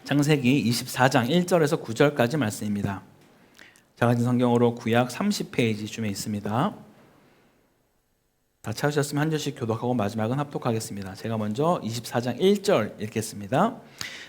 창세기 24장 1절에서 9절까지 말씀입니다. 작은 성경으로 구약 30페이지쯤에 있습니다. 다 찾으셨으면 한 절씩 교독하고 마지막은 합독하겠습니다. 제가 먼저 24장 1절 읽겠습니다.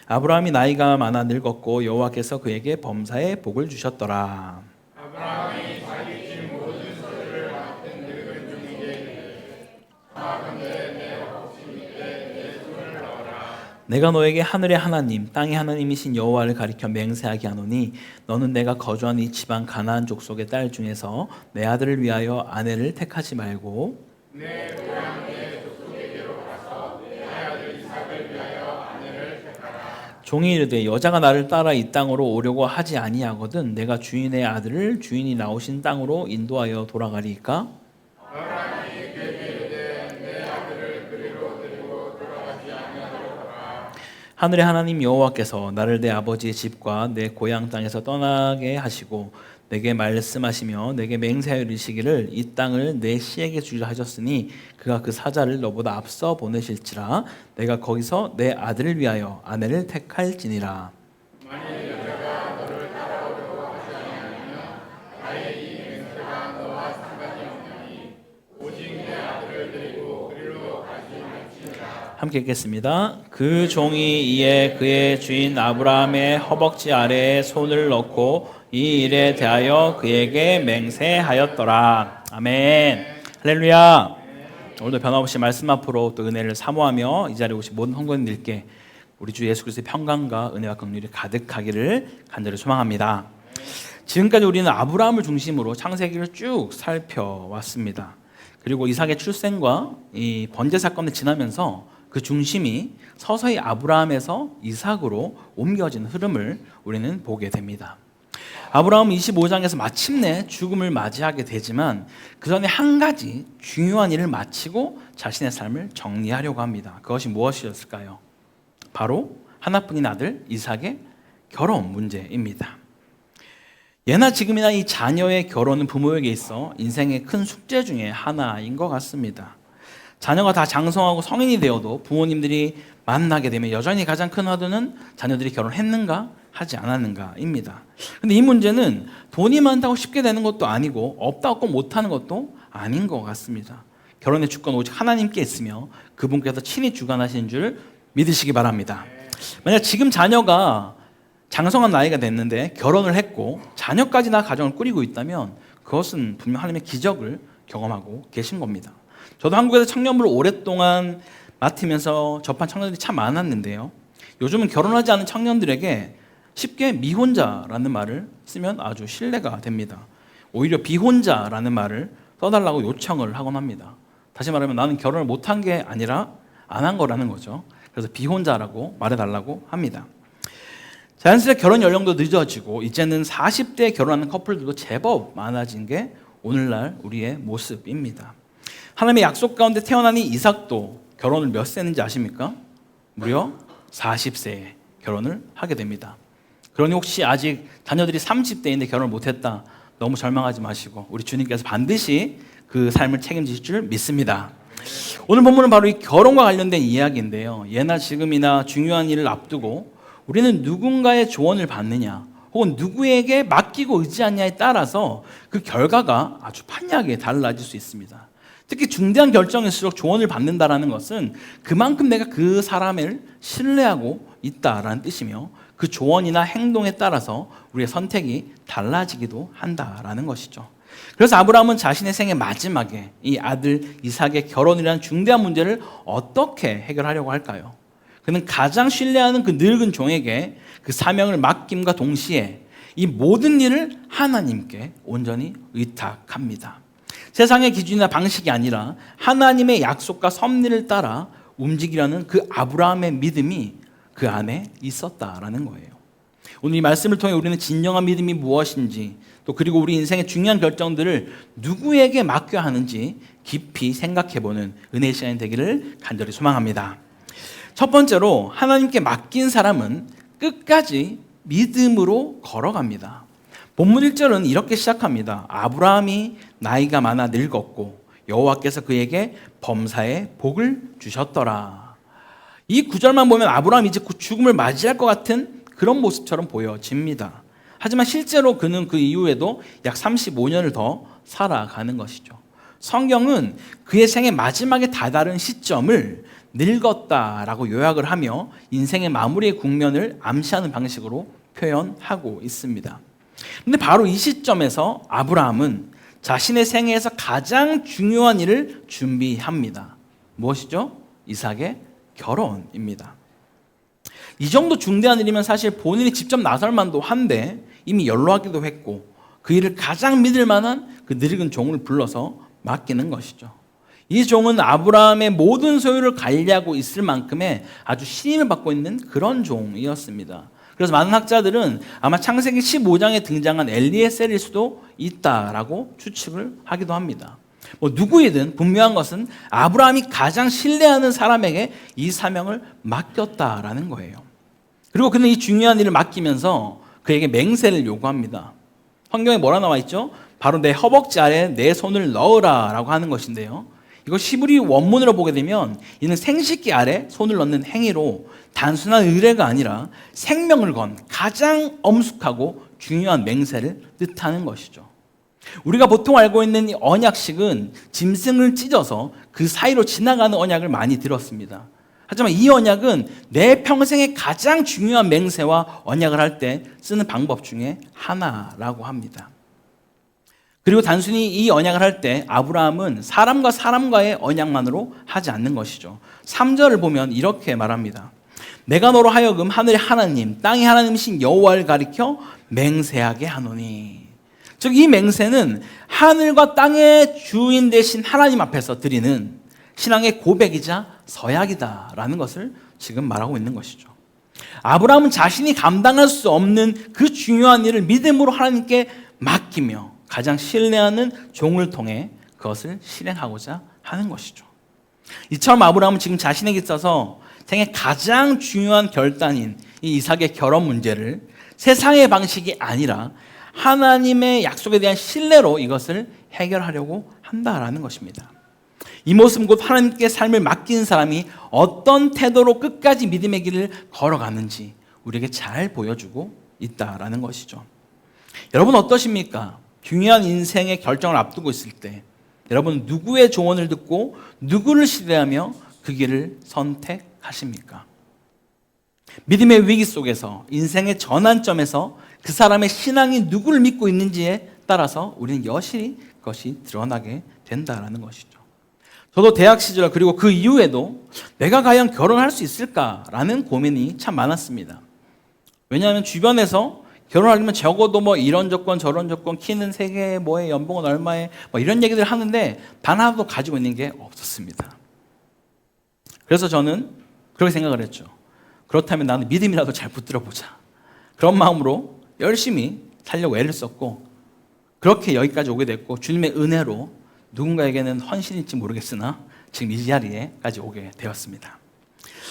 아브라함이 나이가 많아 늙었고 여호와께서 그에게 범사에 복을 주셨더라. 아브라함이 자기 집 모든 소유를 맡은 늙은 종에게 나아간대 내 옥시 밑에 내 손을 넣어라. 내가 너에게 하늘의 하나님 땅의 하나님이신 여호와를 가리켜 맹세하게 하노니 너는 내가 거주한 이 지방 가나안 족속의 딸 중에서 내 아들을 위하여 아내를 택하지 말고 내 고향 내 족속에게로 가서 내 아들 이삭을 위하여 아내를 택하라. 종이 이르되 여자가 나를 따라 이 땅으로 오려고 하지 아니하거든 내가 주인의 아들을 주인이 나오신 땅으로 인도하여 돌아가리이까? 아브라함이 그에게 이르되 내 아들을 그리로 데리고 돌아가지 아니하도록 하늘의 하나님 여호와께서 나를 내 아버지의 집과 내 고향 땅에서 떠나게 하시고 내게 말씀하시며 내게 맹세하여 이르시기를 이 땅을 내 씨에게 주리라 하셨으니 그가 그 사자를 너보다 앞서 보내실지라 내가 거기서 내 아들을 위하여 아내를 택할지니라. 만일 여자가 너를 따라오려고 하지 아니하면 나의 이 맹세가 너와 상관이 없나니 오직 내 아들을 데리고 그리로 가지 말지니라. 함께 읽겠습니다. 그 종이 이에 그의 주인 아브라함의 허벅지 아래에 손을 넣고 이 일에 대하여 그에게 맹세하였더라. 아멘. 할렐루야. 오늘도 변함없이 말씀 앞으로 또 은혜를 사모하며 이 자리에 오신 모든 성도님들께 우리 주 예수 그리스도의 평강과 은혜와 긍휼이 가득하기를 간절히 소망합니다. 지금까지 우리는 아브라함을 중심으로 창세기를 쭉 살펴왔습니다. 그리고 이삭의 출생과 이 번제 사건을 지나면서 그 중심이 서서히 아브라함에서 이삭으로 옮겨지는 흐름을 우리는 보게 됩니다. 아브라함은 25장에서 마침내 죽음을 맞이하게 되지만 그 전에 한 가지 중요한 일을 마치고 자신의 삶을 정리하려고 합니다. 그것이 무엇이었을까요? 바로 하나뿐인 아들 이삭의 결혼 문제입니다. 예나 지금이나 이 자녀의 결혼은 부모에게 있어 인생의 큰 숙제 중에 하나인 것 같습니다. 자녀가 다 장성하고 성인이 되어도 부모님들이 만나게 되면 여전히 가장 큰 화두는 자녀들이 결혼했는가 하지 않았는가입니다. 근데 이 문제는 돈이 많다고 쉽게 되는 것도 아니고 없다고 못하는 것도 아닌 것 같습니다. 결혼의 주권 오직 하나님께 있으며 그분께서 친히 주관하시는 줄 믿으시기 바랍니다. 만약 지금 자녀가 장성한 나이가 됐는데 결혼을 했고 자녀까지 나 가정을 꾸리고 있다면 그것은 분명 하나님의 기적을 경험하고 계신 겁니다. 저도 한국에서 청년부를 오랫동안 맡으면서 접한 청년들이 참 많았는데요. 요즘은 결혼하지 않은 청년들에게 쉽게 미혼자라는 말을 쓰면 아주 신뢰가 됩니다. 오히려 비혼자라는 말을 써달라고 요청을 하곤 합니다. 다시 말하면 나는 결혼을 못한 게 아니라 안 한 거라는 거죠. 그래서 비혼자라고 말해달라고 합니다. 자연스레 결혼 연령도 늦어지고 이제는 40대에 결혼하는 커플들도 제법 많아진 게 오늘날 우리의 모습입니다. 하나님의 약속 가운데 태어난 이 이삭도 결혼을 몇 세 했는지 아십니까? 무려 40세에 결혼을 하게 됩니다. 그러니 혹시 아직 자녀들이 30대인데 결혼을 못했다 너무 절망하지 마시고 우리 주님께서 반드시 그 삶을 책임지실 줄 믿습니다. 오늘 본문은 바로 이 결혼과 관련된 이야기인데요. 예나 지금이나 중요한 일을 앞두고 우리는 누군가의 조언을 받느냐 혹은 누구에게 맡기고 의지하느냐에 따라서 그 결과가 아주 판이하게 달라질 수 있습니다. 특히 중대한 결정일수록 조언을 받는다는 것은 그만큼 내가 그 사람을 신뢰하고 있다라는 뜻이며 그 조언이나 행동에 따라서 우리의 선택이 달라지기도 한다라는 것이죠. 그래서 아브라함은 자신의 생애 마지막에 이 아들 이삭의 결혼이라는 중대한 문제를 어떻게 해결하려고 할까요? 그는 가장 신뢰하는 그 늙은 종에게 그 사명을 맡김과 동시에 이 모든 일을 하나님께 온전히 의탁합니다. 세상의 기준이나 방식이 아니라 하나님의 약속과 섭리를 따라 움직이려는 그 아브라함의 믿음이 그 안에 있었다라는 거예요. 오늘 이 말씀을 통해 우리는 진정한 믿음이 무엇인지 또 그리고 우리 인생의 중요한 결정들을 누구에게 맡겨야 하는지 깊이 생각해보는 은혜의 시간이 되기를 간절히 소망합니다. 첫 번째로 하나님께 맡긴 사람은 끝까지 믿음으로 걸어갑니다. 본문 1절은 이렇게 시작합니다. 아브라함이 나이가 많아 늙었고 여호와께서 그에게 범사에 복을 주셨더라. 이 구절만 보면 아브라함이 이제 곧 죽음을 맞이할 것 같은 그런 모습처럼 보여집니다. 하지만 실제로 그는 그 이후에도 약 35년을 더 살아가는 것이죠. 성경은 그의 생의 마지막에 다다른 시점을 늙었다라고 요약을 하며 인생의 마무리의 국면을 암시하는 방식으로 표현하고 있습니다. 그런데 바로 이 시점에서 아브라함은 자신의 생애에서 가장 중요한 일을 준비합니다. 무엇이죠? 이삭의 결혼입니다. 이 정도 중대한 일이면 사실 본인이 직접 나설 만도 한데 이미 연로하기도 했고 그 일을 가장 믿을 만한 그 늙은 종을 불러서 맡기는 것이죠. 이 종은 아브라함의 모든 소유를 관리하고 있을 만큼의 아주 신임을 받고 있는 그런 종이었습니다. 그래서 많은 학자들은 아마 창세기 15장에 등장한 엘리에셀일 수도 있다라고 추측을 하기도 합니다. 누구이든 분명한 것은 아브라함이 가장 신뢰하는 사람에게 이 사명을 맡겼다라는 거예요. 그리고 그는 이 중요한 일을 맡기면서 그에게 맹세를 요구합니다. 성경에 뭐라 나와 있죠? 바로 내 허벅지 아래에 내 손을 넣으라 라고 하는 것인데요. 이거 히브리 원문으로 보게 되면 이는 생식기 아래 손을 넣는 행위로 단순한 의뢰가 아니라 생명을 건 가장 엄숙하고 중요한 맹세를 뜻하는 것이죠. 우리가 보통 알고 있는 이 언약식은 짐승을 찢어서 그 사이로 지나가는 언약을 많이 들었습니다. 하지만 이 언약은 내 평생에 가장 중요한 맹세와 언약을 할 때 쓰는 방법 중에 하나라고 합니다. 그리고 단순히 이 언약을 할 때 아브라함은 사람과 사람과의 언약만으로 하지 않는 것이죠. 3절을 보면 이렇게 말합니다. 내가 너로 하여금 하늘의 하나님, 땅의 하나님이신 여호와를 가리켜 맹세하게 하노니. 즉 이 맹세는 하늘과 땅의 주인 되신 하나님 앞에서 드리는 신앙의 고백이자 서약이다라는 것을 지금 말하고 있는 것이죠. 아브라함은 자신이 감당할 수 없는 그 중요한 일을 믿음으로 하나님께 맡기며 가장 신뢰하는 종을 통해 그것을 실행하고자 하는 것이죠. 이처럼 아브라함은 지금 자신에게 있어서 생애 가장 중요한 결단인 이 이삭의 결혼 문제를 세상의 방식이 아니라 하나님의 약속에 대한 신뢰로 이것을 해결하려고 한다라는 것입니다. 이 모습은 곧 하나님께 삶을 맡긴 사람이 어떤 태도로 끝까지 믿음의 길을 걸어가는지 우리에게 잘 보여주고 있다라는 것이죠. 여러분 어떠십니까? 중요한 인생의 결정을 앞두고 있을 때 여러분 누구의 조언을 듣고 누구를 신뢰하며 그 길을 선택하십니까? 믿음의 위기 속에서 인생의 전환점에서 그 사람의 신앙이 누구를 믿고 있는지에 따라서 우리는 여실히 그것이 드러나게 된다라는 것이죠. 저도 대학 시절 그리고 그 이후에도 내가 과연 결혼할 수 있을까라는 고민이 참 많았습니다. 왜냐하면 주변에서 결혼하려면 적어도 이런 조건 저런 조건 키는 3개 뭐에 연봉은 얼마에 이런 얘기들 하는데 단 하나도 가지고 있는 게 없었습니다. 그래서 저는 그렇게 생각을 했죠. 그렇다면 나는 믿음이라도 잘 붙들어 보자. 그런 마음으로 열심히 살려고 애를 썼고 그렇게 여기까지 오게 됐고 주님의 은혜로 누군가에게는 헌신일지 모르겠으나 지금 이 자리에까지 오게 되었습니다.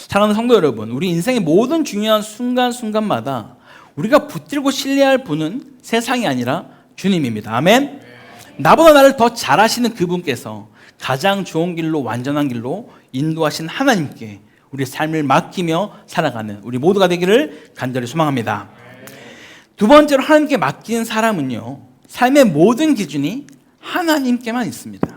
사랑하는 성도 여러분, 우리 인생의 모든 중요한 순간순간마다 우리가 붙들고 신뢰할 분은 세상이 아니라 주님입니다. 아멘. 나보다 나를 더 잘 아시는 그분께서 가장 좋은 길로 완전한 길로 인도하신 하나님께 우리 삶을 맡기며 살아가는 우리 모두가 되기를 간절히 소망합니다. 두 번째로 하나님께 맡긴 사람은요, 삶의 모든 기준이 하나님께만 있습니다.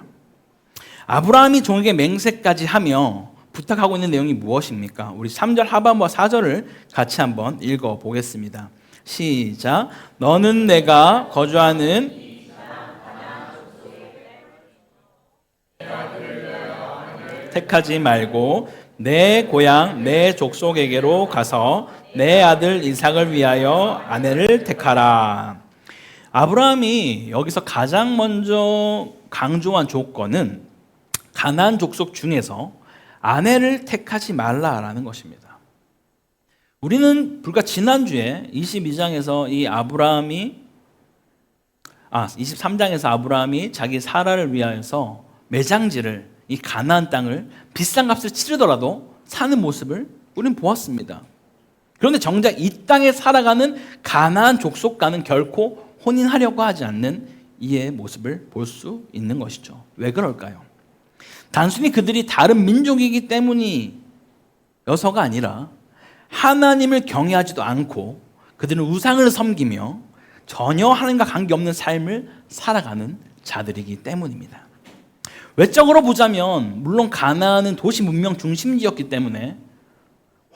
아브라함이 종에게 맹세까지 하며 부탁하고 있는 내용이 무엇입니까? 우리 3절 하반부와 4절을 같이 한번 읽어보겠습니다. 시작. 너는 내가 거주하는 택하지 말고 내 고향 내 족속에게로 가서 내 아들 이삭을 위하여 아내를 택하라. 아브라함이 여기서 가장 먼저 강조한 조건은 가나안 족속 중에서 아내를 택하지 말라라는 것입니다. 우리는 불과 지난주에 22장에서 23장에서 아브라함이 자기 사라를 위하여서 매장지를 이 가나안 땅을 비싼 값을 치르더라도 사는 모습을 우리는 보았습니다. 그런데 정작 이 땅에 살아가는 가나안 족속과는 결코 혼인하려고 하지 않는 이의 모습을 볼 수 있는 것이죠. 왜 그럴까요? 단순히 그들이 다른 민족이기 때문이어서가 아니라 하나님을 경외하지도 않고 그들은 우상을 섬기며 전혀 하나님과 관계없는 삶을 살아가는 자들이기 때문입니다. 외적으로 보자면 물론 가나안은 도시 문명 중심지였기 때문에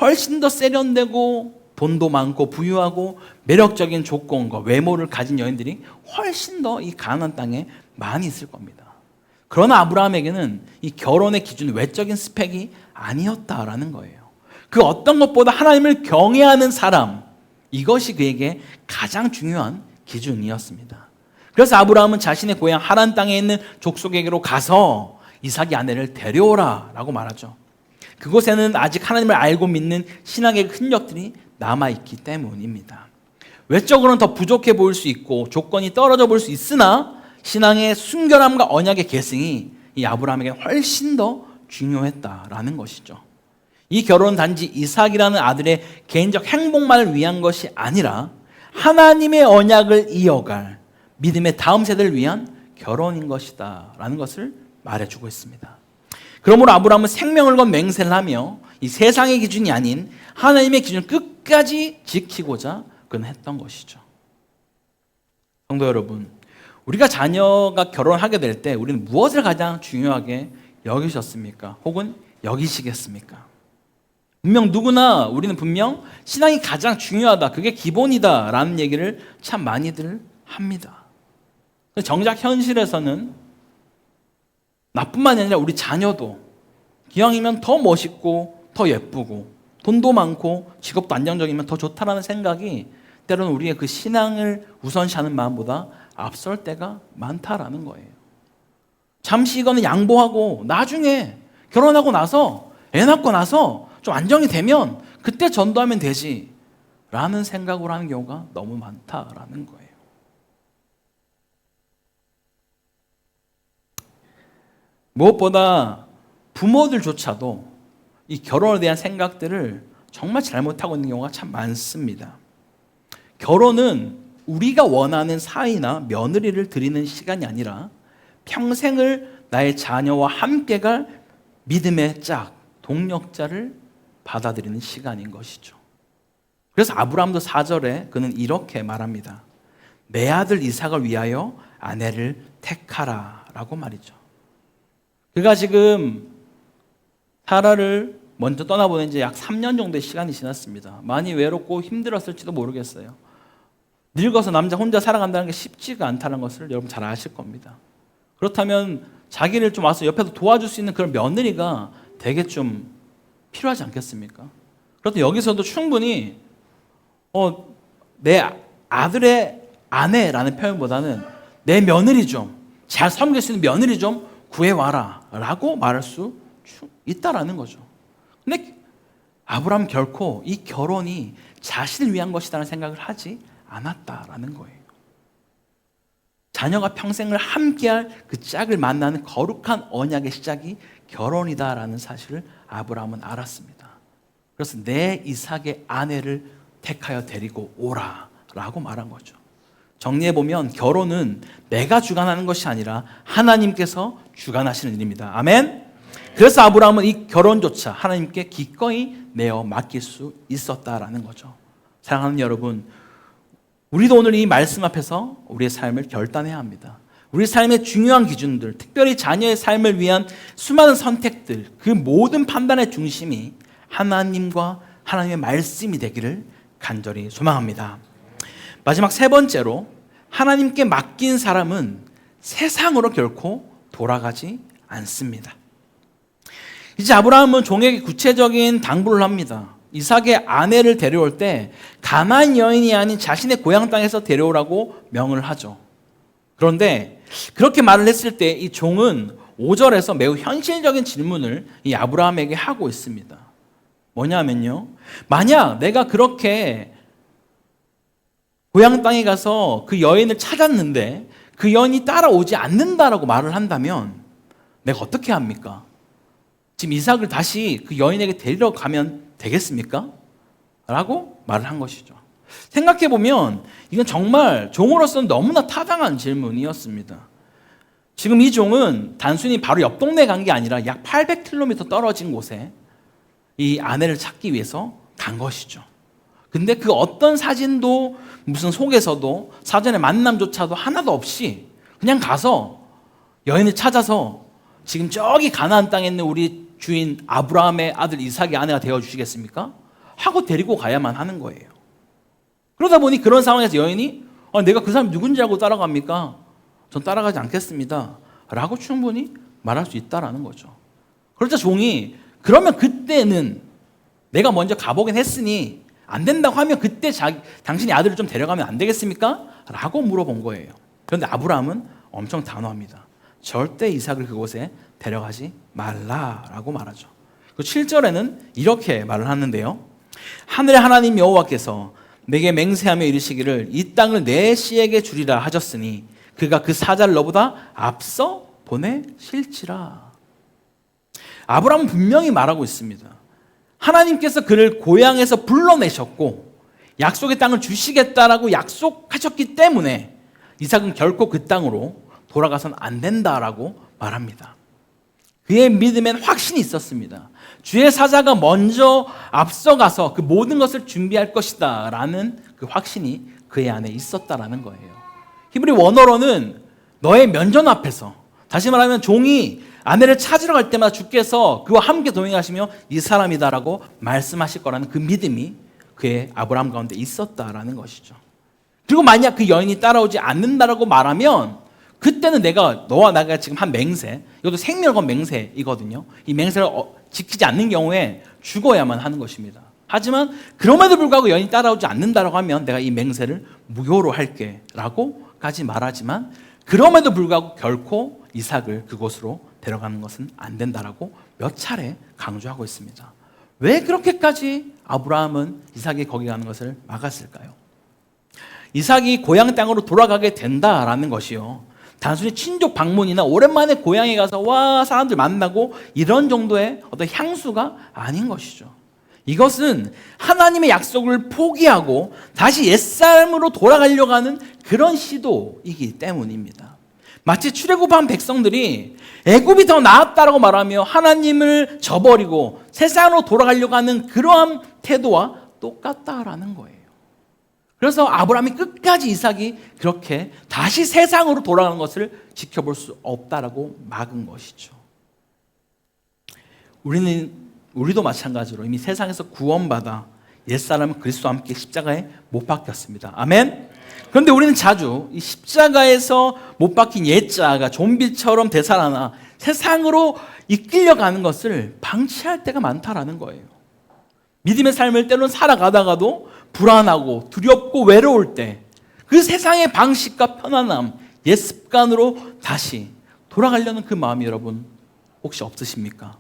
훨씬 더 세련되고 돈도 많고 부유하고 매력적인 조건과 외모를 가진 여인들이 훨씬 더 이 가나안 땅에 많이 있을 겁니다. 그러나 아브라함에게는 이 결혼의 기준 외적인 스펙이 아니었다라는 거예요. 그 어떤 것보다 하나님을 경외하는 사람, 이것이 그에게 가장 중요한 기준이었습니다. 그래서 아브라함은 자신의 고향 하란 땅에 있는 족속에게로 가서 이삭의 아내를 데려오라 라고 말하죠. 그곳에는 아직 하나님을 알고 믿는 신앙의 흔적들이 남아있기 때문입니다. 외적으로는 더 부족해 보일 수 있고 조건이 떨어져 보일 수 있으나 신앙의 순결함과 언약의 계승이 이 아브라함에게 훨씬 더 중요했다라는 것이죠. 이 결혼은 단지 이삭이라는 아들의 개인적 행복만을 위한 것이 아니라 하나님의 언약을 이어갈 믿음의 다음 세대를 위한 결혼인 것이다 라는 것을 말해주고 있습니다. 그러므로 아브라함은 생명을 건 맹세를 하며 이 세상의 기준이 아닌 하나님의 기준을 끝까지 지키고자 그는 했던 것이죠. 성도 여러분, 우리가 자녀가 결혼하게 될 때 우리는 무엇을 가장 중요하게 여기셨습니까? 혹은 여기시겠습니까? 우리는 분명 신앙이 가장 중요하다, 그게 기본이다 라는 얘기를 참 많이들 합니다. 정작 현실에서는 나뿐만이 아니라 우리 자녀도 기왕이면 더 멋있고 더 예쁘고 돈도 많고 직업도 안정적이면 더 좋다라는 생각이 때로는 우리의 그 신앙을 우선시하는 마음보다 앞설 때가 많다라는 거예요. 잠시 이거는 양보하고 나중에 결혼하고 나서 애 낳고 나서 좀 안정이 되면 그때 전도하면 되지 라는 생각으로 하는 경우가 너무 많다라는 거예요. 무엇보다 부모들조차도 이 결혼에 대한 생각들을 정말 잘못하고 있는 경우가 참 많습니다. 결혼은 우리가 원하는 사위나 며느리를 드리는 시간이 아니라 평생을 나의 자녀와 함께 갈 믿음의 짝, 동력자를 받아들이는 시간인 것이죠. 그래서 아브라함도 4절에 그는 이렇게 말합니다. 내 아들 이삭을 위하여 아내를 택하라 라고 말이죠. 그가 지금 사라를 먼저 떠나보낸 지 약 3년 정도의 시간이 지났습니다. 많이 외롭고 힘들었을지도 모르겠어요. 늙어서 남자 혼자 살아간다는 게 쉽지가 않다는 것을 여러분 잘 아실 겁니다. 그렇다면 자기를 좀 와서 옆에서 도와줄 수 있는 그런 며느리가 되게 좀 필요하지 않겠습니까? 그렇다면 여기서도 충분히 내 아들의 아내라는 표현보다는 내 며느리 좀, 잘 섬길 수 있는 며느리 좀 구해와라 라고 말할 수 있다라는 거죠. 근데 아브라함은 결코 이 결혼이 자신을 위한 것이라는 생각을 하지 않았다라는 거예요. 자녀가 평생을 함께할 그 짝을 만나는 거룩한 언약의 시작이 결혼이다라는 사실을 아브라함은 알았습니다. 그래서 내 이삭의 아내를 택하여 데리고 오라 라고 말한 거죠. 정리해보면 결혼은 내가 주관하는 것이 아니라 하나님께서 주관하시는 일입니다. 아멘. 그래서 아브라함은 이 결혼조차 하나님께 기꺼이 내어 맡길 수 있었다라는 거죠. 사랑하는 여러분, 우리도 오늘 이 말씀 앞에서 우리의 삶을 결단해야 합니다. 우리 삶의 중요한 기준들, 특별히 자녀의 삶을 위한 수많은 선택들, 그 모든 판단의 중심이 하나님과 하나님의 말씀이 되기를 간절히 소망합니다. 마지막 세 번째로, 하나님께 맡긴 사람은 세상으로 결코 돌아가지 않습니다. 이제 아브라함은 종에게 구체적인 당부를 합니다. 이삭의 아내를 데려올 때 가나안 여인이 아닌 자신의 고향 땅에서 데려오라고 명을 하죠. 그런데 그렇게 말을 했을 때 이 종은 5절에서 매우 현실적인 질문을 이 아브라함에게 하고 있습니다. 뭐냐면요, 만약 내가 그렇게 고향 땅에 가서 그 여인을 찾았는데 그 여인이 따라오지 않는다라고 말을 한다면 내가 어떻게 합니까? 지금 이삭을 다시 그 여인에게 데리러 가면 되겠습니까? 라고 말을 한 것이죠. 생각해보면 이건 정말 종으로서는 너무나 타당한 질문이었습니다. 지금 이 종은 단순히 바로 옆 동네에 간 게 아니라 약 800km 떨어진 곳에 이 아내를 찾기 위해서 간 것이죠. 근데 그 어떤 사진도 무슨 속에서도 사전에 만남조차도 하나도 없이 그냥 가서 여인을 찾아서 지금 저기 가나안 땅에 있는 우리 주인 아브라함의 아들 이삭의 아내가 되어주시겠습니까? 하고 데리고 가야만 하는 거예요. 그러다 보니 그런 상황에서 여인이 내가 그 사람 누군지 알고 따라갑니까? 전 따라가지 않겠습니다 라고 충분히 말할 수 있다라는 거죠. 그러자 종이 그러면 그때는 내가 먼저 가보긴 했으니 안 된다고 하면 그때 당신이 아들을 좀 데려가면 안 되겠습니까? 라고 물어본 거예요. 그런데 아브라함은 엄청 단호합니다. 절대 이삭을 그곳에 데려가지 말라라고 말하죠. 7절에는 이렇게 말을 하는데요. 하늘의 하나님 여호와께서 내게 맹세하며 이르시기를 이 땅을 내 씨에게 주리라 하셨으니 그가 그 사자를 너보다 앞서 보내실지라. 아브라함은 분명히 말하고 있습니다. 하나님께서 그를 고향에서 불러내셨고 약속의 땅을 주시겠다라고 약속하셨기 때문에 이삭은 결코 그 땅으로 돌아가서는 안 된다라고 말합니다. 그의 믿음엔 확신이 있었습니다. 주의 사자가 먼저 앞서가서 그 모든 것을 준비할 것이다 라는 그 확신이 그의 안에 있었다라는 거예요. 히브리 원어로는 너의 면전 앞에서, 다시 말하면 종이 아내를 찾으러 갈 때마다 주께서 그와 함께 동행하시며 이 사람이다라고 말씀하실 거라는 그 믿음이 그의 아브라함 가운데 있었다라는 것이죠. 그리고 만약 그 여인이 따라오지 않는다라고 말하면 그때는 너와 나가 지금 한 맹세, 이것도 생명을 건 맹세이거든요. 이 맹세를 지키지 않는 경우에 죽어야만 하는 것입니다. 하지만 그럼에도 불구하고 여인이 따라오지 않는다라고 하면 내가 이 맹세를 무효로 할게 라고까지 말하지만 그럼에도 불구하고 결코 이삭을 그곳으로 데려가는 것은 안 된다라고 몇 차례 강조하고 있습니다. 왜 그렇게까지 아브라함은 이삭이 거기 가는 것을 막았을까요? 이삭이 고향 땅으로 돌아가게 된다라는 것이요, 단순히 친족 방문이나 오랜만에 고향에 가서 와 사람들 만나고 이런 정도의 어떤 향수가 아닌 것이죠. 이것은 하나님의 약속을 포기하고 다시 옛삶으로 돌아가려고 하는 그런 시도이기 때문입니다. 마치 출애굽한 백성들이 애굽이 더 나았다라고 말하며 하나님을 저버리고 세상으로 돌아가려고 하는 그러한 태도와 똑같다라는 거예요. 그래서 아브라함이 끝까지 이삭이 그렇게 다시 세상으로 돌아가는 것을 지켜볼 수 없다라고 막은 것이죠. 우리도 마찬가지로 이미 세상에서 구원받아 옛사람은 그리스도와 함께 십자가에 못 박혔습니다. 아멘? 그런데 우리는 자주 이 십자가에서 못 박힌 옛자가 좀비처럼 되살아나 세상으로 이끌려가는 것을 방치할 때가 많다라는 거예요. 믿음의 삶을 때로는 살아가다가도 불안하고 두렵고 외로울 때 그 세상의 방식과 편안함, 옛 습관으로 다시 돌아가려는 그 마음이 여러분 혹시 없으십니까?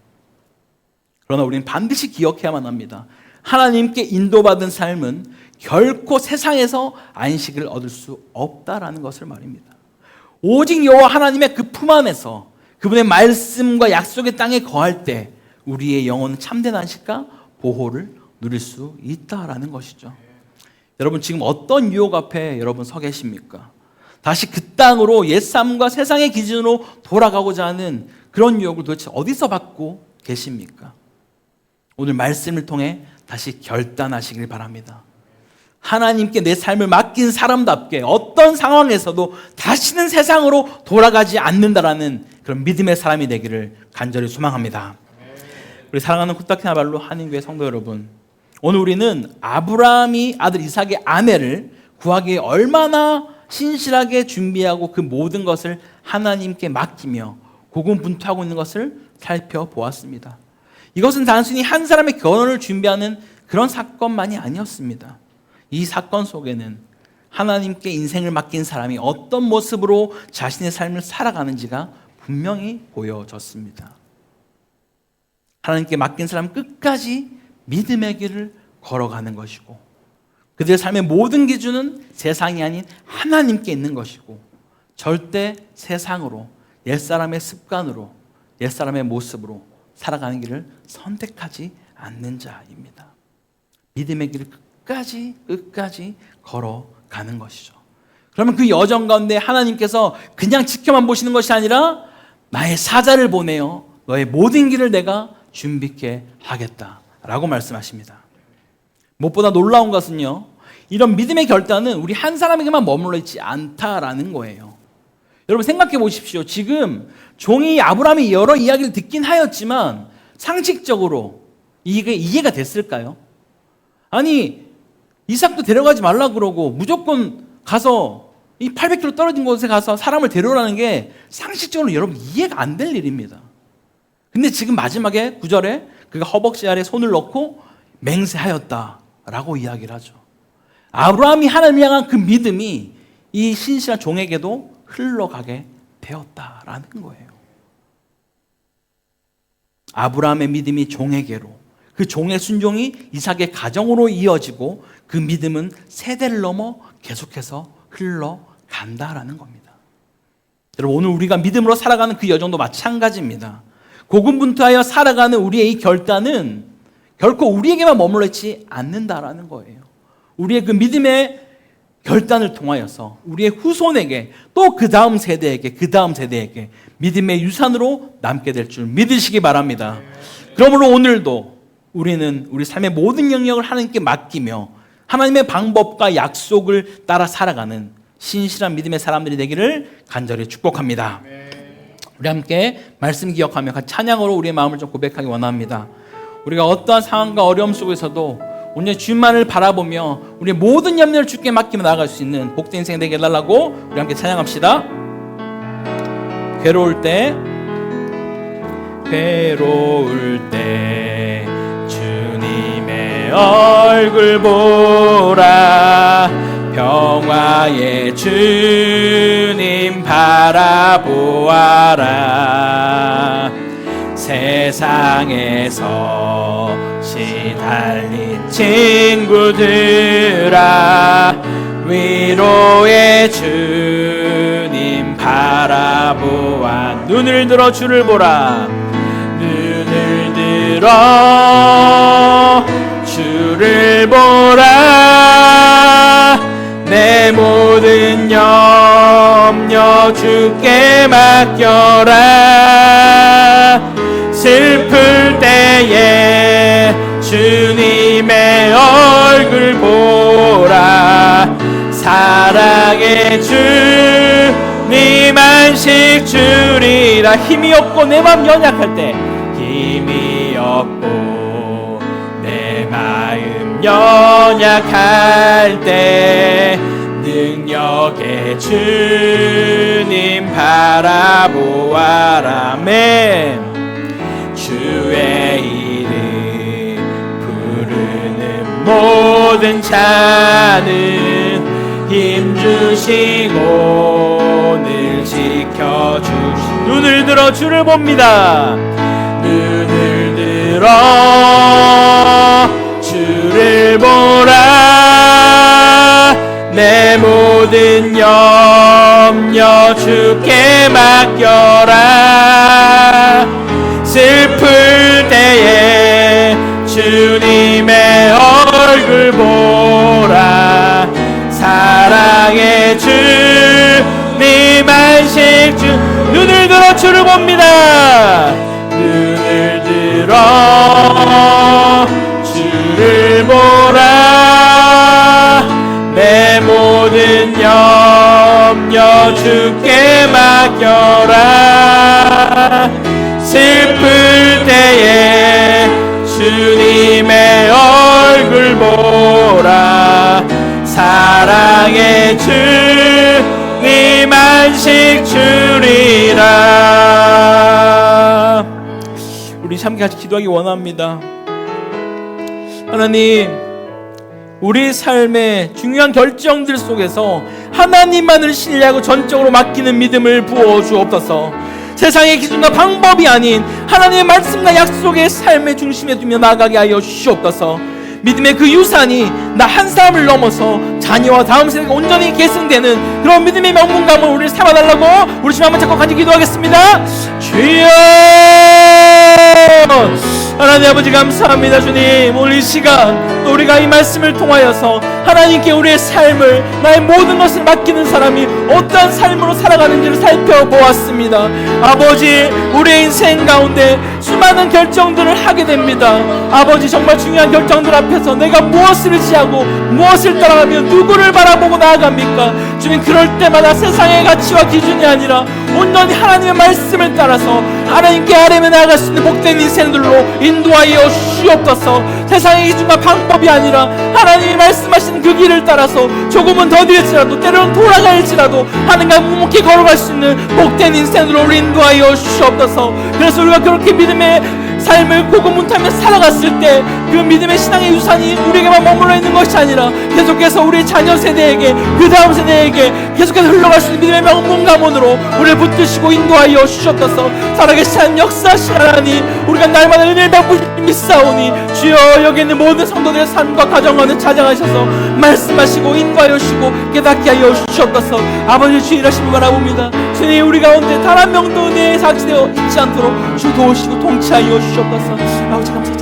그러나 우리는 반드시 기억해야만 합니다. 하나님께 인도받은 삶은 결코 세상에서 안식을 얻을 수 없다라는 것을 말입니다. 오직 여호와 하나님의 그 품 안에서 그분의 말씀과 약속의 땅에 거할 때 우리의 영혼은 참된 안식과 보호를 누릴 수 있다라는 것이죠. 여러분 지금 어떤 유혹 앞에 여러분 서 계십니까? 다시 그 땅으로 옛삶과 세상의 기준으로 돌아가고자 하는 그런 유혹을 도대체 어디서 받고 계십니까? 오늘 말씀을 통해 다시 결단하시길 바랍니다. 하나님께 내 삶을 맡긴 사람답게 어떤 상황에서도 다시는 세상으로 돌아가지 않는다라는 그런 믿음의 사람이 되기를 간절히 소망합니다. 우리 사랑하는 코타키나발루 한인교회 성도 여러분, 오늘 우리는 아브라함이 아들 이삭의 아내를 구하기 위해 얼마나 신실하게 준비하고 그 모든 것을 하나님께 맡기며 고군분투하고 있는 것을 살펴보았습니다. 이것은 단순히 한 사람의 결혼을 준비하는 그런 사건만이 아니었습니다. 이 사건 속에는 하나님께 인생을 맡긴 사람이 어떤 모습으로 자신의 삶을 살아가는지가 분명히 보여졌습니다. 하나님께 맡긴 사람은 끝까지 믿음의 길을 걸어가는 것이고 그들의 삶의 모든 기준은 세상이 아닌 하나님께 있는 것이고 절대 세상으로 옛사람의 습관으로 옛사람의 모습으로 살아가는 길을 선택하지 않는 자입니다. 믿음의 길을 끝까지 걸어가는 것이죠. 그러면 그 여정 가운데 하나님께서 그냥 지켜만 보시는 것이 아니라 나의 사자를 보내어 너의 모든 길을 내가 준비케 하겠다라고 말씀하십니다. 무엇보다 놀라운 것은요, 이런 믿음의 결단은 우리 한 사람에게만 머물러 있지 않다라는 거예요. 여러분 생각해 보십시오. 지금 종이 아브라함이 여러 이야기를 듣긴 하였지만 상식적으로 이게 이해가 됐을까요? 아니 이삭도 데려가지 말라 그러고 무조건 가서 이 800km 떨어진 곳에 가서 사람을 데려오라는 게 상식적으로 여러분 이해가 안 될 일입니다. 근데 지금 마지막에 9절에 그가 허벅지 아래 손을 넣고 맹세하였다라고 이야기를 하죠. 아브라함이 하나님을 향한 그 믿음이 이 신실한 종에게도 흘러가게 되었다라는 거예요. 아브라함의 믿음이 종에게로, 그 종의 순종이 이삭의 가정으로 이어지고 그 믿음은 세대를 넘어 계속해서 흘러간다라는 겁니다. 여러분 오늘 우리가 믿음으로 살아가는 그 여정도 마찬가지입니다. 고군분투하여 살아가는 우리의 이 결단은 결코 우리에게만 머물러 있지 않는다라는 거예요. 우리의 그 믿음의 결단을 통하여서 우리의 후손에게 또 그 다음 세대에게 그 다음 세대에게 믿음의 유산으로 남게 될 줄 믿으시기 바랍니다. 그러므로 오늘도 우리는 우리 삶의 모든 영역을 하나님께 맡기며 하나님의 방법과 약속을 따라 살아가는 신실한 믿음의 사람들이 되기를 간절히 축복합니다. 우리 함께 말씀 기억하며 같이 찬양으로 우리의 마음을 좀 고백하기 원합니다. 우리가 어떠한 상황과 어려움 속에서도 오늘 주님만을 바라보며 우리의 모든 염려를 주께 맡기며 나아갈 수 있는 복된 인생 되게 해달라고 우리 함께 찬양합시다. 괴로울 때 주님의 얼굴 보라, 평화의 주님 바라보아라. 세상에서 시달린 친구들아, 위로의 주님 바라보아. 눈을 들어 주를 보라, 눈을 들어 주를 보라. 내 모든 염려 주께 맡겨라. 슬플 때에 주님의 얼굴 보라. 사랑의 주님 안식 주리라. 힘이 없고 내 맘 연약할 때, 힘이 없고 내 마음 연약할 때, 능력의 주님 바라보아라. 아멘. 주의 이름 부르는 모든 자는 힘 주시고 늘 지켜주시. 눈을 들어 주를 봅니다. 눈을 들어 주를 보라. 내 모든 염려 주께 맡겨라. 슬플 때에 주님의 얼굴 보라. 사랑의 주님 안식 주. 눈을 들어 주를 봅니다. 눈을 들어 주를 보라. 내 모든 염려 주께 맡겨라. 슬플 때에 주님의 얼굴 보라. 사랑의 주님 안식 주리라. 우리 함께 같이 기도하기 원합니다. 하나님, 우리 삶의 중요한 결정들 속에서 하나님만을 신뢰하고 전적으로 맡기는 믿음을 부어 주옵소서. 세상의 기준과 방법이 아닌 하나님의 말씀과 약속의 삶의 중심에 두며 나아가게 하여 주시옵소서. 믿음의 그 유산이 나 한 사람을 넘어서 자녀와 다음 세대가 온전히 계승되는 그런 믿음의 명분감을 우리를 삼아달라고 우리 주님 한번 잡고 같이 기도하겠습니다. 주여, 하나님 아버지 감사합니다. 주님, 오늘 이 시간 또 우리가 이 말씀을 통하여서 하나님께 우리의 삶을, 나의 모든 것을 맡기는 사람이 어떠한 삶으로 살아가는지를 살펴보았습니다. 아버지, 우리의 인생 가운데 수많은 결정들을 하게 됩니다. 아버지, 정말 중요한 결정들 앞에서 내가 무엇을 의지하고 무엇을 따라가며 누구를 바라보고 나아갑니까? 주님, 그럴 때마다 세상의 가치와 기준이 아니라 온전히 하나님의 말씀을 따라서 하나님께 아뢰며 나아갈 수 있는 복된 인생들로 인도하여 주시옵소서. 세상의 기준과 방법이 아니라 하나님이 말씀하시는 그 길을 따라서 조금은 더딜지라도 때로는 돌아갈지라도 하나님과 묵묵히 걸어갈 수 있는 복된 인생으로 우리 인도하여 주시옵소서. 그래서 우리가 그렇게 믿음의 삶을 고군분투하며 살아갔을 때 그 믿음의 신앙의 유산이 우리에게만 머물러 있는 것이 아니라 계속해서 우리 자녀 세대에게, 그 다음 세대에게 계속해서 흘러갈 수 있는 믿음의 명문 가문으로 우리를 붙드시고 인도하여 주셨소서. 살아계신 하나님, 역사하신 하나님, 우리가 날마다 은혜를 베푸시니 믿사오니 주여, 여기 있는 모든 성도들의 삶과 가정관을 찾아가셔서 말씀하시고 인도하여 주시고 깨닫게 하여 주셨소서. 아버지, 주 일하심을 바라봅니다. 주님, 우리 가운데 단 한 명도 은혜에 사치되어 있지 않도록 주 도우시고 통치하여 주셨소서. 아버지, 감사합니다.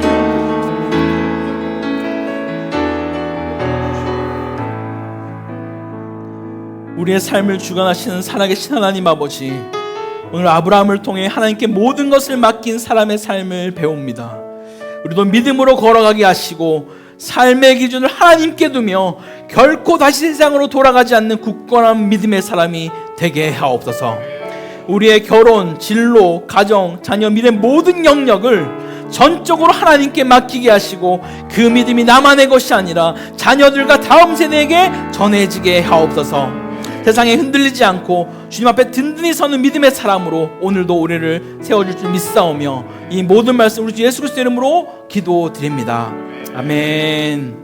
우리의 삶을 주관하시는 살아계신 하나님 아버지, 오늘 아브라함을 통해 하나님께 모든 것을 맡긴 사람의 삶을 배웁니다. 우리도 믿음으로 걸어가게 하시고 삶의 기준을 하나님께 두며 결코 다시 세상으로 돌아가지 않는 굳건한 믿음의 사람이 되게 하옵소서. 우리의 결혼, 진로, 가정, 자녀, 미래 모든 영역을 전적으로 하나님께 맡기게 하시고 그 믿음이 나만의 것이 아니라 자녀들과 다음 세대에게 전해지게 하옵소서. 세상에 흔들리지 않고 주님 앞에 든든히 서는 믿음의 사람으로 오늘도 우리를 세워줄 줄 믿사오며 이 모든 말씀 우리 주 예수 그리스도 이름으로 기도드립니다. 아멘.